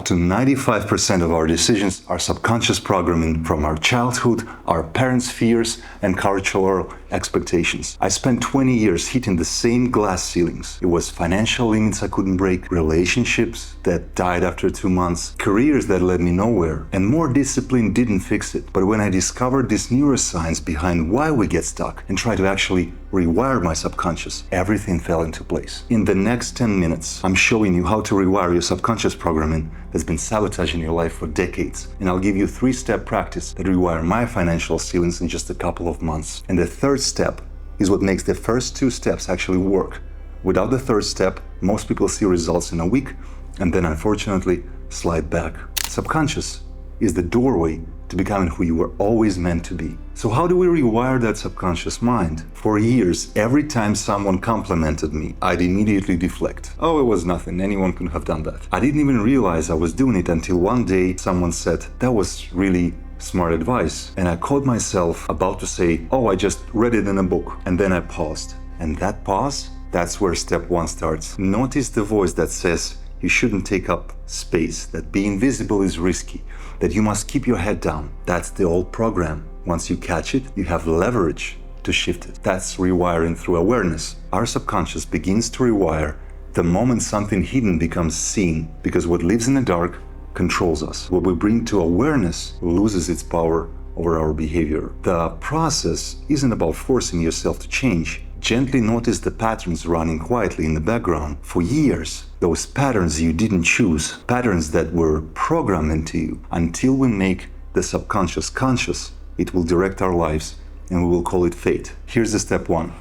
to 95% of our decisions are subconscious programming from our childhood, our parents' fears, and cultural expectations. I spent 20 years hitting the same glass ceilings. It was financial limits I couldn't break, relationships that died after 2 months, careers that led me nowhere, and more discipline didn't fix it. But when I discovered this neuroscience behind why we get stuck and tried to actually rewire my subconscious, everything fell into place. In the next 10 minutes, I'm showing you how to rewire your subconscious programming that's been sabotaging your life for decades. And I'll give you a 3-step practice that rewire my financial ceilings in just a couple of months. And the third step is what makes the first 2 steps actually work. Without the third step, most people see results in a week and then unfortunately slide back. Subconscious is the doorway to becoming who you were always meant to be. So how do we rewire that subconscious mind? For years, every time someone complimented me, I'd immediately deflect. Oh, it was nothing, anyone could have done that. I didn't even realize I was doing it until one day someone said, that was really smart advice. And I caught myself about to say, oh, I just read it in a book. And then I paused. And that pause, that's where step 1 starts. Notice the voice that says, you shouldn't take up space, that being visible is risky, that you must keep your head down. That's the old program. Once you catch it, you have leverage to shift it. That's rewiring through awareness. Our subconscious begins to rewire the moment something hidden becomes seen, because what lives in the dark controls us. What we bring to awareness loses its power over our behavior. The process isn't about forcing yourself to change. Gently notice the patterns running quietly in the background for years. Those patterns you didn't choose, patterns that were programmed into you. Until we make the subconscious conscious, it will direct our lives and we will call it fate. Here's the step 1.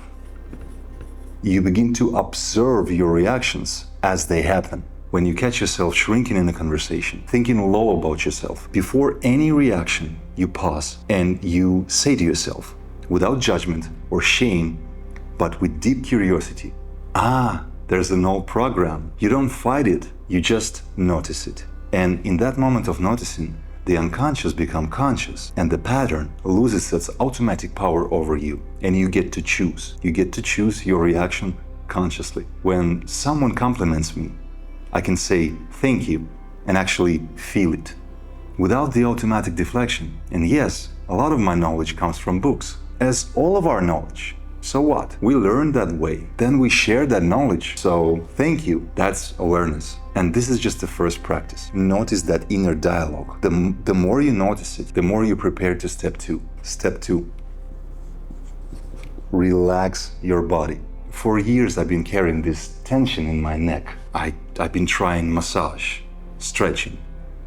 You begin to observe your reactions as they happen. When you catch yourself shrinking in a conversation, thinking low about yourself, before any reaction, you pause and you say to yourself, without judgment or shame, but with deep curiosity, there's an old program. You don't fight it, you just notice it. And in that moment of noticing, the unconscious becomes conscious and the pattern loses its automatic power over you. And you get to choose. You get to choose your reaction consciously. When someone compliments me, I can say thank you and actually feel it without the automatic deflection. And yes, a lot of my knowledge comes from books, as all of our knowledge. So what? We learn that way. Then we share that knowledge. So thank you. That's awareness. And this is just the first practice. Notice that inner dialogue. The more you notice it, the more you prepare to step 2. Step 2. Relax your body. For years I've been carrying this tension in my neck. I've been trying massage, stretching.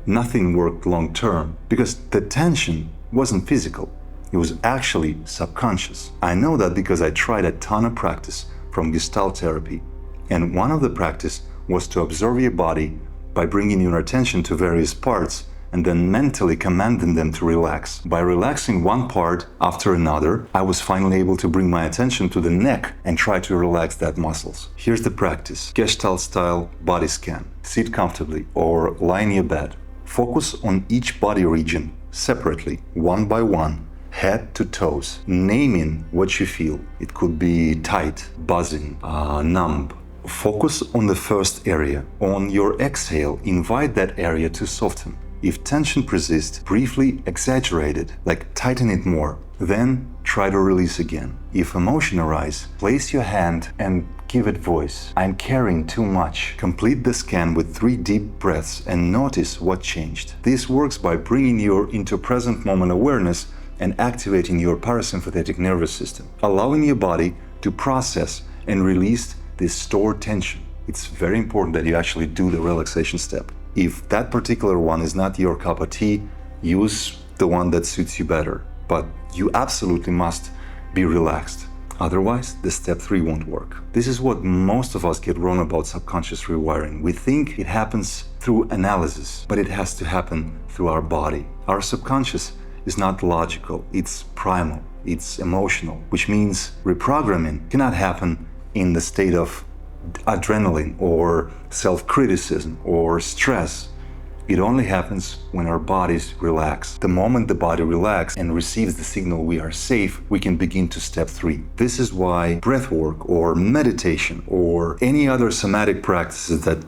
Nothing worked long term because the tension wasn't physical. It was actually subconscious. I know that because I tried a ton of practice from Gestalt therapy. And one of the practice was to observe your body by bringing your attention to various parts and then mentally commanding them to relax. By relaxing one part after another, I was finally able to bring my attention to the neck and try to relax that muscles. Here's the practice. Gestalt style body scan. Sit comfortably or lie in your bed. Focus on each body region separately, one by one, head to toes, naming what you feel. It could be tight, buzzing, numb. Focus on the first area. On your exhale, invite that area to soften. If tension persists, briefly exaggerate it, like tighten it more. Then try to release again. If emotion arises, place your hand and give it voice. I'm carrying too much. Complete the scan with 3 deep breaths and notice what changed. This works by bringing you into present moment awareness and activating your parasympathetic nervous system, allowing your body to process and release this stored tension. It's very important that you actually do the relaxation step. If that particular one is not your cup of tea, use the one that suits you better. But you absolutely must be relaxed. Otherwise, the step 3 won't work. This is what most of us get wrong about subconscious rewiring. We think it happens through analysis, but it has to happen through our body. Our subconscious is not logical, it's primal, it's emotional, which means reprogramming cannot happen in the state of adrenaline or self-criticism or stress. It only happens when our bodies relax. The moment the body relaxes and receives the signal we are safe, we can begin to step 3. This is why breath work or meditation or any other somatic practices that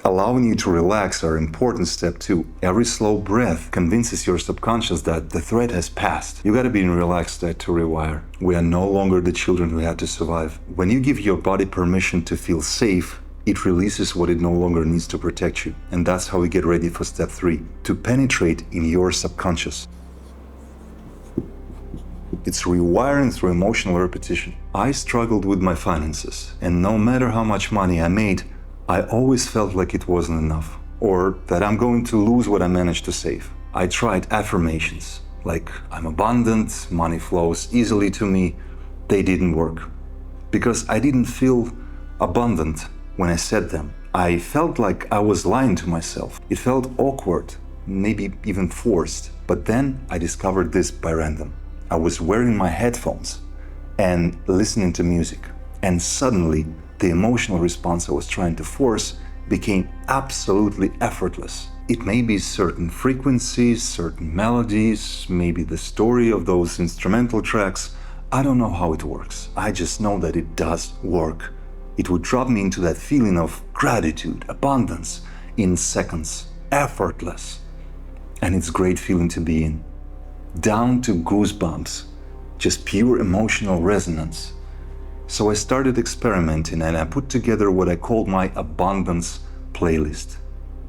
Allowing you to relax are important step 2. Every slow breath convinces your subconscious that the threat has passed. You gotta be in relaxed state to rewire. We are no longer the children who had to survive. When you give your body permission to feel safe, it releases what it no longer needs to protect you. And that's how we get ready for step 3, to penetrate in your subconscious. It's rewiring through emotional repetition. I struggled with my finances, and no matter how much money I made, I always felt like it wasn't enough, or that I'm going to lose what I managed to save. I tried affirmations, like I'm abundant, money flows easily to me. They didn't work, because I didn't feel abundant when I said them. I felt like I was lying to myself. It felt awkward, maybe even forced. But then I discovered this by random. I was wearing my headphones and listening to music, and suddenly the emotional response I was trying to force became absolutely effortless. It may be certain frequencies, certain melodies, maybe the story of those instrumental tracks. I don't know how it works. I just know that it does work. It would drop me into that feeling of gratitude, abundance, in seconds, effortless. And it's a great feeling to be in. Down to goosebumps, just pure emotional resonance. So I started experimenting, and I put together what I called my abundance playlist.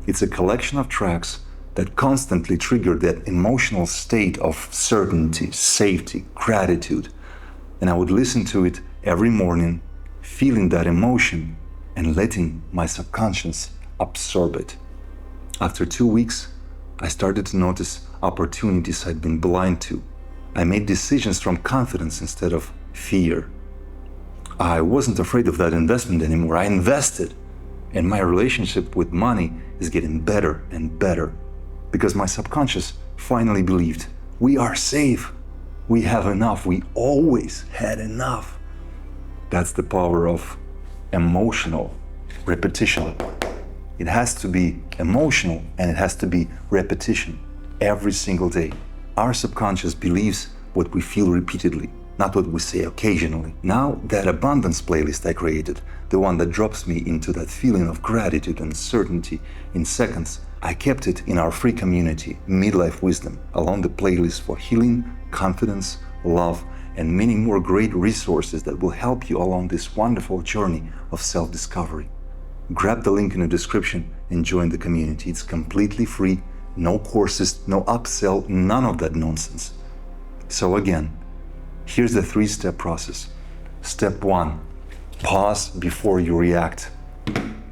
It's a collection of tracks that constantly trigger that emotional state of certainty, safety, gratitude. And I would listen to it every morning, feeling that emotion and letting my subconscious absorb it. After 2 weeks, I started to notice opportunities I'd been blind to. I made decisions from confidence instead of fear. I wasn't afraid of that investment anymore. I invested, and my relationship with money is getting better and better because my subconscious finally believed we are safe. We have enough. We always had enough. That's the power of emotional repetition. It has to be emotional, and it has to be repetition every single day. Our subconscious believes what we feel repeatedly, not what we say occasionally. Now, that abundance playlist I created, the one that drops me into that feeling of gratitude and certainty in seconds, I kept it in our free community, Midlife Wisdom, along the playlist for healing, confidence, love, and many more great resources that will help you along this wonderful journey of self-discovery. Grab the link in the description and join the community. It's completely free, no courses, no upsell, none of that nonsense. So again, here's the 3-step process. Step 1, pause before you react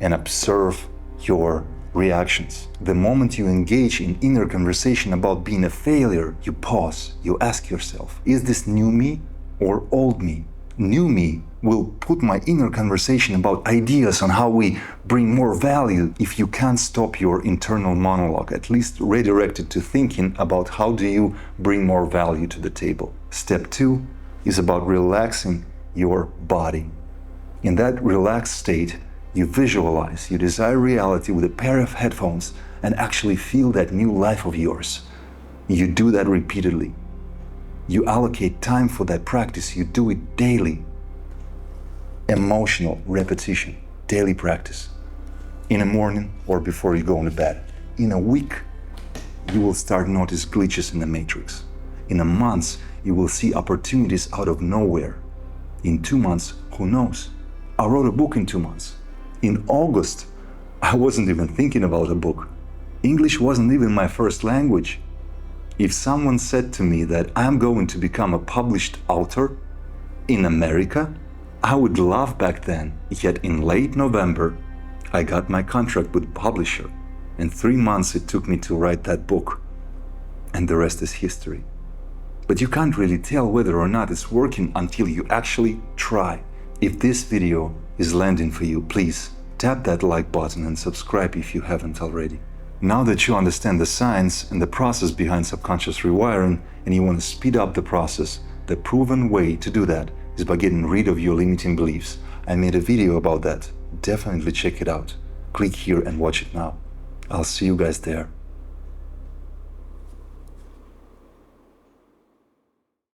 and observe your reactions. The moment you engage in inner conversation about being a failure, you pause, you ask yourself, is this new me or old me? New me will put my inner conversation about ideas on how we bring more value. If you can't stop your internal monologue, at least redirect it to thinking about how do you bring more value to the table. Step 2 is about relaxing your body. In that relaxed state, you visualize, you desire reality with a pair of headphones and actually feel that new life of yours. You do that repeatedly. You allocate time for that practice. You do it daily. Emotional repetition, daily practice. In the morning or before you go to bed. In a week, you will start notice glitches in the matrix. In a month, you will see opportunities out of nowhere. In 2 months, who knows? I wrote a book in 2 months. In August, I wasn't even thinking about a book. English wasn't even my first language. If someone said to me that I'm going to become a published author in America, I would laugh back then. Yet in late November, I got my contract with the publisher. And 3 months it took me to write that book. And the rest is history. But you can't really tell whether or not it's working until you actually try. If this video is landing for you, please tap that like button and subscribe if you haven't already. Now that you understand the science and the process behind subconscious rewiring, and you want to speed up the process, the proven way to do that is by getting rid of your limiting beliefs. I made a video about that. Definitely check it out. Click here and watch it now. I'll see you guys there.